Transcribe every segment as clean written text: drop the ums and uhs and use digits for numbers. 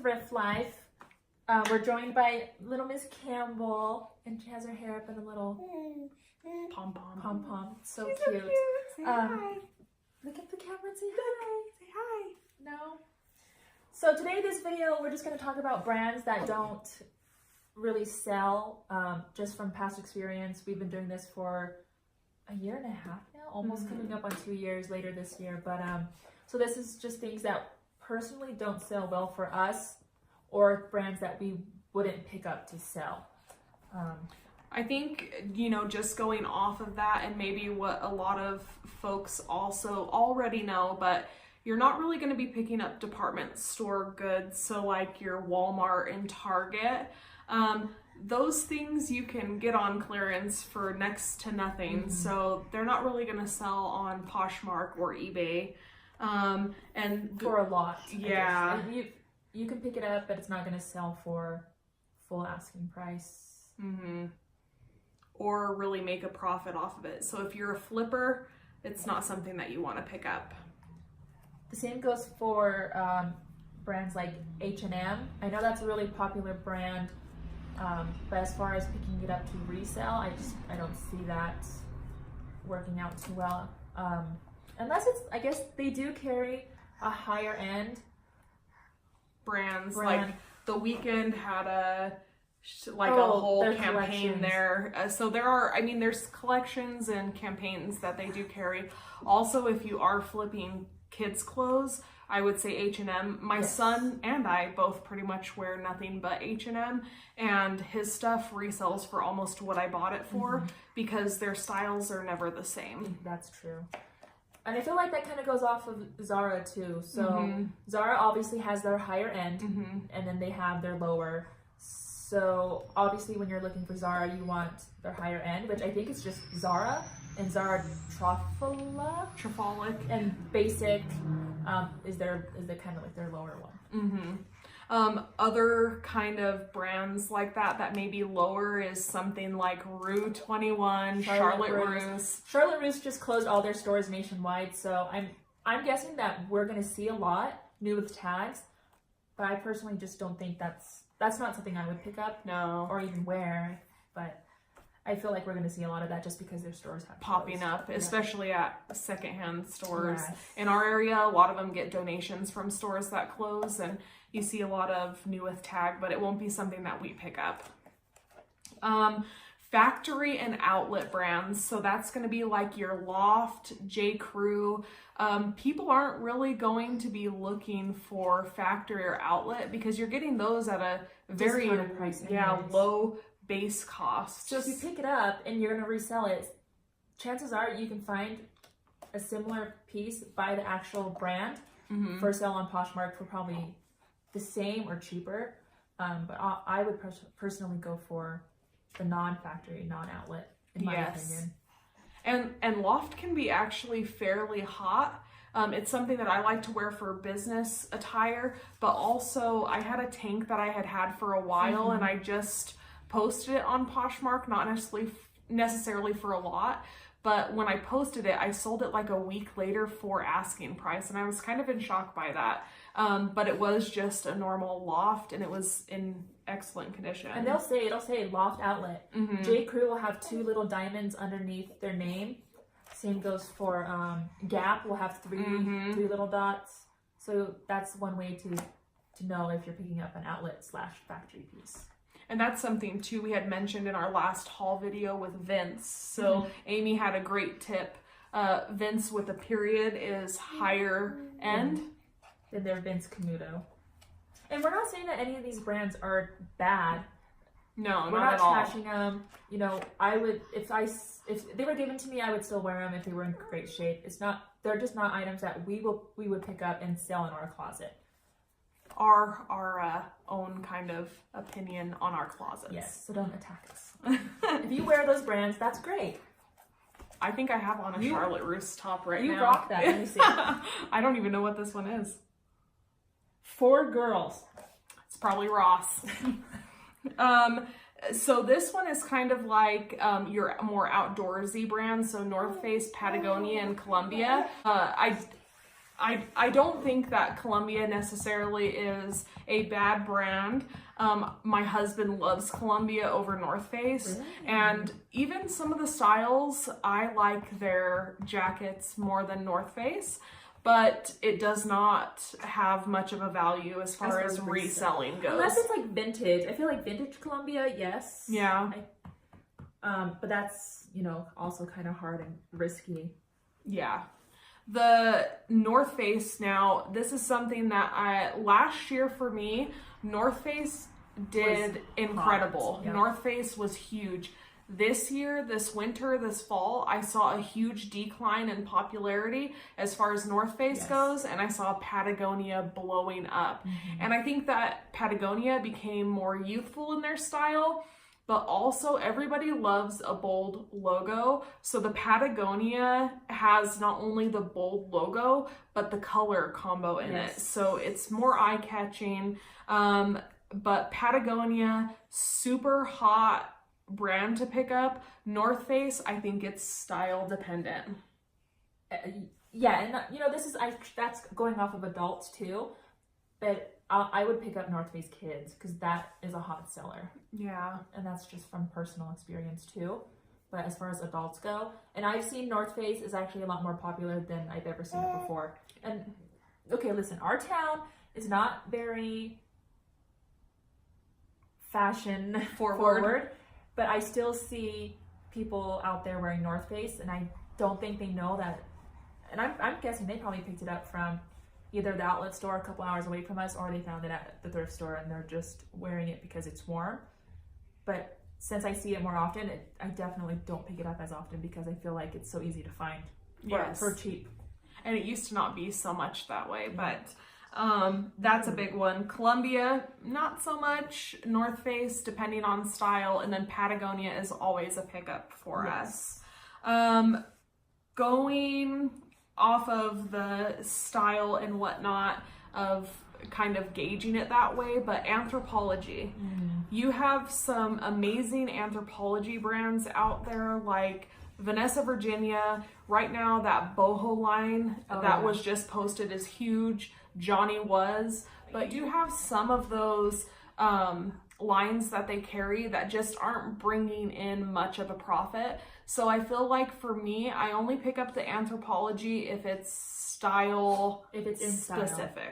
Thrift Life. We're joined by little Miss Campbell, and she has her hair up in a little pom-pom. So She's cute. So cute. Say hi. Look at the camera and say hi. Say hi. No. So today, this video, we're just going to talk about brands that don't really sell. Just from past experience, we've been doing this for a year and a half now, almost coming up on 2 years later this year. But so this is just things that personally don't sell well for us, or brands that we wouldn't pick up to sell. I think, just going off of that, and maybe what a lot of folks also already know, but you're not really going to be picking up department store goods, so like your Walmart and Target. Those things you can get on clearance for next to nothing, so they're not really going to sell on Poshmark or eBay. And for a lot. Yeah. You can pick it up, but it's not going to sell for full asking price. Or really make a profit off of it. So if you're a flipper, it's not something that you want to pick up. The same goes for brands like H&M. I know that's a really popular brand, but as far as picking it up to resell, I don't see that working out too well. Unless it's, I guess they do carry a higher end brands. Brand. Like The Weeknd had a whole campaign collections. there. So there's collections and campaigns that they do carry. Also, if you are flipping kids clothes, I would say H&M. My son and I both pretty much wear nothing but H&M, and his stuff resells for almost what I bought it for because their styles are never the same. That's true. And I feel like that kind of goes off of Zara too. So Zara obviously has their higher end, and then they have their lower. So obviously when you're looking for Zara, you want their higher end, which I think is just Zara and Zara Trafalic, and Basic is the kind of like their lower one. Other kind of brands like that may be lower is something like Rue 21, Charlotte Russe. Charlotte Russe just closed all their stores nationwide, so I'm guessing that we're going to see a lot new with tags, but I personally just don't think that's not something I would pick up, no, or even wear. But I feel like we're going to see a lot of that just because their stores have popping closed. up, especially at secondhand stores. Yes. In our area, a lot of them get donations from stores that close, and you see a lot of new with tag, but it won't be something that we pick up. Factory and outlet brands, so that's going to be like your Loft, J. Crew. People aren't really going to be looking for factory or outlet because you're getting those at a very price low base cost. So if you pick it up and you're going to resell it, chances are you can find a similar piece by the actual brand for sale on Poshmark for probably the same or cheaper. But I would personally go for the non-factory, non-outlet, in my opinion. And Loft can be actually fairly hot. It's something that I like to wear for business attire, but also I had a tank that I had for a while, and I just posted it on Poshmark, not necessarily for a lot, but when I posted it, I sold it like a week later for asking price, and I was kind of in shock by that. But it was just a normal Loft, and it was in excellent condition. And it'll say Loft Outlet. J. Crew will have 2 little diamonds underneath their name. Same goes for Gap will have 3 little dots. So that's one way to know if you're picking up an outlet / factory piece. And that's something too we had mentioned in our last haul video with Vince. So Amy had a great tip. Vince with a period is higher end than their Vince Camuto. And we're not saying that any of these brands are bad. No, we're not at not all. trashing them. I would, if they were given to me, I would still wear them if they were in great shape. They're just not items that we would pick up and sell in our closet. Our own kind of opinion on our closets. Yes, so don't attack us. If you wear those brands, that's great. I think I have on a Charlotte Russe top now. You rock that. Let me see. I don't even know what this one is. For girls. It's probably Ross. So this one is kind of like your more outdoorsy brands. So North Face, Patagonia, and Columbia. I don't think that Columbia necessarily is a bad brand. My husband loves Columbia over North Face. Really? And even some of the styles, I like their jackets more than North Face, but it does not have much of a value as far as reselling goes. Unless it's like vintage. I feel like vintage Columbia, yes. Yeah. But that's, you know, also kind of hard and risky. Yeah. The North Face now, this is something that last year for me, North Face did incredible. Yeah. North Face was huge. This year, this winter, this fall, I saw a huge decline in popularity as far as North Face goes, and I saw Patagonia blowing up. And I think that Patagonia became more youthful in their style, but also everybody loves a bold logo. So the Patagonia has not only the bold logo, but the color combo in it. So it's more eye-catching. But Patagonia, super hot brand to pick up. North Face, I think it's style dependent. Yeah, and you know, that's going off of adults too, but I would pick up North Face Kids because that is a hot seller. Yeah. And that's just from personal experience too. But as far as adults go, and I've seen North Face is actually a lot more popular than I've ever seen it before. And okay, listen, our town is not very fashion forward, but I still see people out there wearing North Face, and I don't think they know that. And I'm guessing they probably picked it up from either the outlet store a couple hours away from us, or they found it at the thrift store and they're just wearing it because it's warm. But since I see it more often, I definitely don't pick it up as often because I feel like it's so easy to find for cheap. And it used to not be so much that way, but that's a big one. Columbia, not so much. North Face, depending on style, and then Patagonia is always a pickup for us. Going off of the style and whatnot of kind of gauging it that way, but Anthropologie. You have some amazing Anthropologie brands out there like Vanessa Virginia. Right now, that boho line was just posted is huge. Johnny Was. But you have some of those lines that they carry that just aren't bringing in much of a profit. So I feel like for me, I only pick up the Anthropologie if it's style, if it's in specific. Style.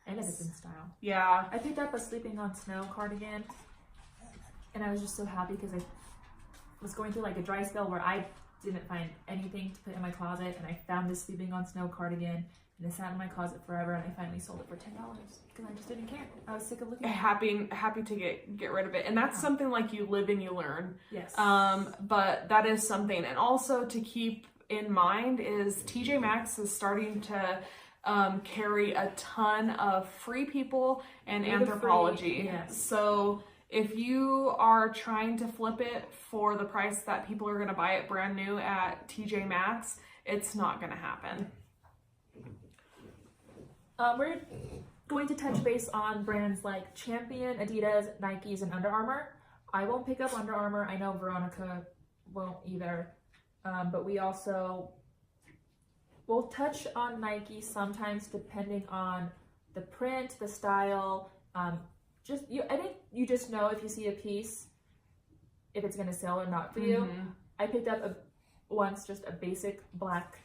And if it's in style. Yeah. I picked up a Sleeping on Snow cardigan, and I was just so happy because I was going through like a dry spell where I didn't find anything to put in my closet, and I found this Sleeping on Snow cardigan, and it sat in my closet forever, and I finally sold it for $10 because I just didn't care. I was sick of looking at it. Happy to get rid of it. And that's something like you live and you learn. Yes. But that is something. And also to keep in mind is TJ Maxx is starting to carry a ton of Free People and Anthropologie. Yes. So if you are trying to flip it for the price that people are going to buy it brand new at TJ Maxx, it's not going to happen. We're going to touch base on brands like Champion, Adidas, Nikes, and Under Armour. I won't pick up Under Armour. I know Veronica won't either. But we also will touch on Nike sometimes depending on the print, the style. I think you just know if you see a piece, if it's going to sell or not for you. I picked up once just a basic black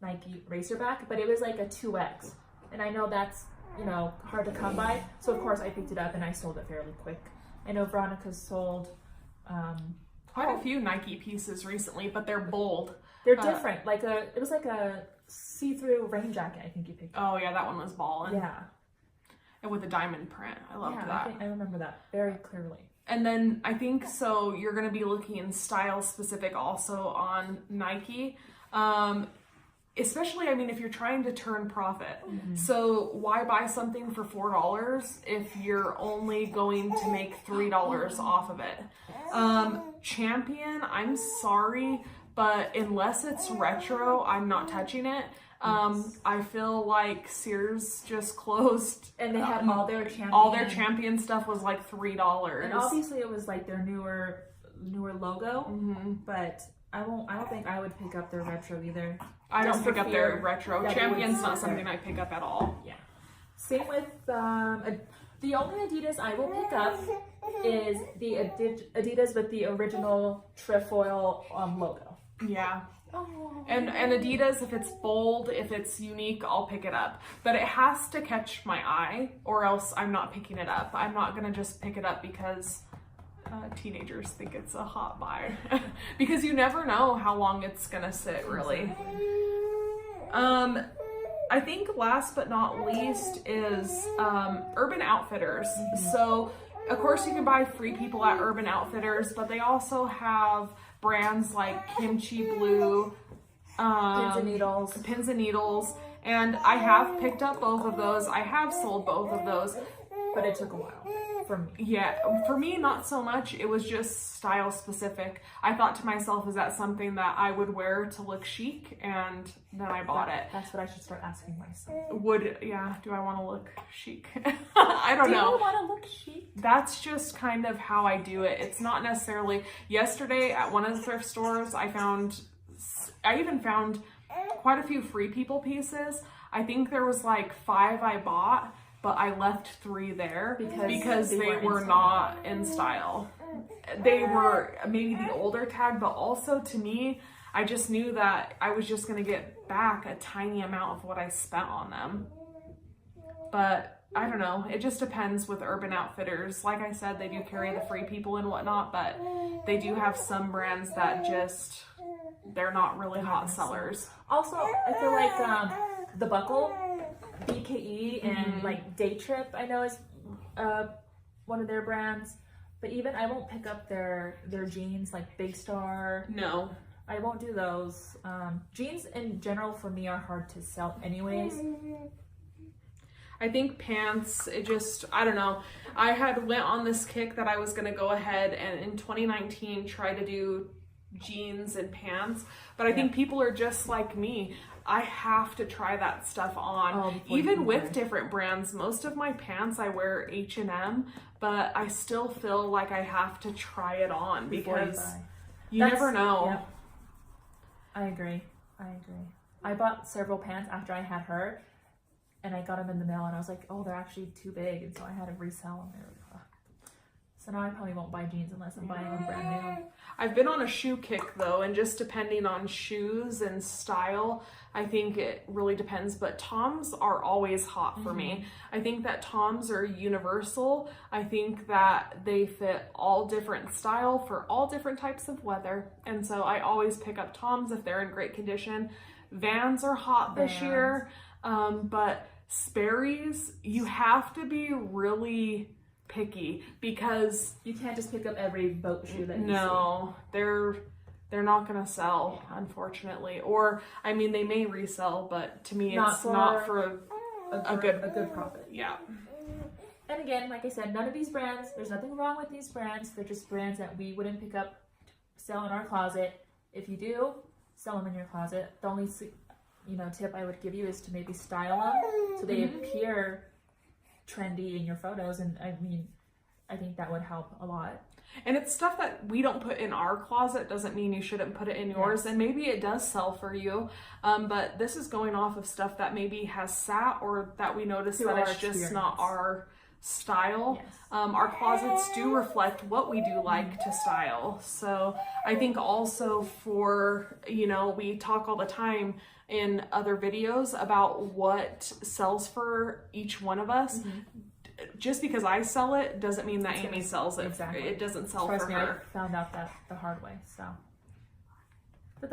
Nike racerback, but it was like a 2X. And I know that's, hard to come by. So of course I picked it up and I sold it fairly quick. I know Veronica's sold quite a few Nike pieces recently, but they're bold. They're different. It was like a see-through rain jacket I think you picked up. Oh yeah, that one was ballin'. Yeah. And with a diamond print. I loved that. I remember that very clearly. And then I think so you're going to be looking in style specific also on Nike. Especially, if you're trying to turn profit. So why buy something for $4 if you're only going to make $3 off of it? Champion, I'm sorry, but unless it's retro, I'm not touching it. I feel like Sears just closed. And they had all their Champion. All their Champion stuff was like $3. And obviously it was like their newer logo, but I don't think I would pick up their retro either. I Just don't for pick up fear their retro. that it Champion's would not slip. something I pick up at all. Yeah. Same with the only Adidas I will pick up is the Adidas with the original trefoil logo. Yeah. Oh. And Adidas, if it's bold, if it's unique, I'll pick it up. But it has to catch my eye, or else I'm not picking it up. I'm not gonna just pick it up because teenagers think it's a hot buy. Because you never know how long it's gonna sit, really. I think last but not least is Urban Outfitters. So, of course, you can buy Free People at Urban Outfitters, but they also have brands like Kimchi Blue, Pins and Needles, and I have picked up both of those. I have sold both of those. But it took a while for me. Yeah, for me, not so much. It was just style specific. I thought to myself, is that something that I would wear to look chic? And then I bought it. That's what I should start asking myself. Do I want to look chic? I don't know. Do you want to look chic? That's just kind of how I do it. It's not necessarily. Yesterday at one of the thrift stores, I even found quite a few Free People pieces. I think there was like 5 I bought, but I left 3 there because they were not in style. They were maybe the older tag, but also to me, I just knew that I was just going to get back a tiny amount of what I spent on them. But I don't know. It just depends with Urban Outfitters. Like I said, they do carry the Free People and whatnot, but they do have some brands that just, they're not really hot sellers. Also, I feel like the Buckle, BKE, and like Day Trip, I know is one of their brands. But even I won't pick up their jeans like Big Star. No. I won't do those. Jeans in general for me are hard to sell anyways. I think pants, I don't know. I had went on this kick that I was going to go ahead and in 2019 try to do jeans and pants. But I think people are just like me. I have to try that stuff on. Even with different brands. Most of my pants I wear H&M, but I still feel like I have to try it on because you never know. Yep. I agree. I bought several pants after I had her, and I got them in the mail, and I was like, oh, they're actually too big, and so I had to resell them. So now I probably won't buy jeans unless I'm buying them brand new. I've been on a shoe kick though, and just depending on shoes and style, I think it really depends, but Toms are always hot for me. I think that Toms are universal. I think that they fit all different style for all different types of weather, and so I always pick up Toms if they're in great condition. Vans are hot this year, but Sperry's, you have to be really picky because you can't just pick up every boat shoe that you see. They're not gonna sell, unfortunately, or I mean they may resell, but to me it's not for a good profit. Yeah. And again, like I said, none of these brands, there's nothing wrong with these brands. They're just brands that we wouldn't pick up, sell in our closet. If you do, sell them in your closet. The only tip I would give you is to maybe style them so they appear trendy in your photos, and I think that would help a lot. And it's stuff that we don't put in our closet doesn't mean you shouldn't put it in yours. And maybe it does sell for you, but this is going off of stuff that maybe has sat or that we notice that it's just not our style. Our closets do reflect what we do like to style. So I think also for, we talk all the time in other videos about what sells for each one of us. Just because I sell it doesn't mean that Amy sells it. Exactly. It doesn't sell Trust for me, her. I found out that the hard way. So, but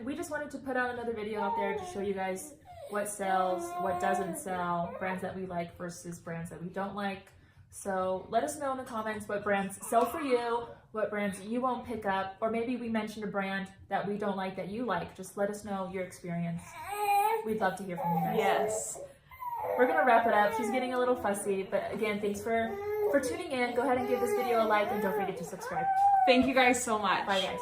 we just wanted to put out another video out there to show you guys what sells, what doesn't sell, brands that we like versus brands that we don't like. So let us know in the comments what brands sell for you, what brands you won't pick up, or maybe we mentioned a brand that we don't like that you like. Just let us know your experience. We'd love to hear from you guys. Yes. We're going to wrap it up. She's getting a little fussy, but again, thanks for tuning in. Go ahead and give this video a like, and don't forget to subscribe. Thank you guys so much. Bye, guys.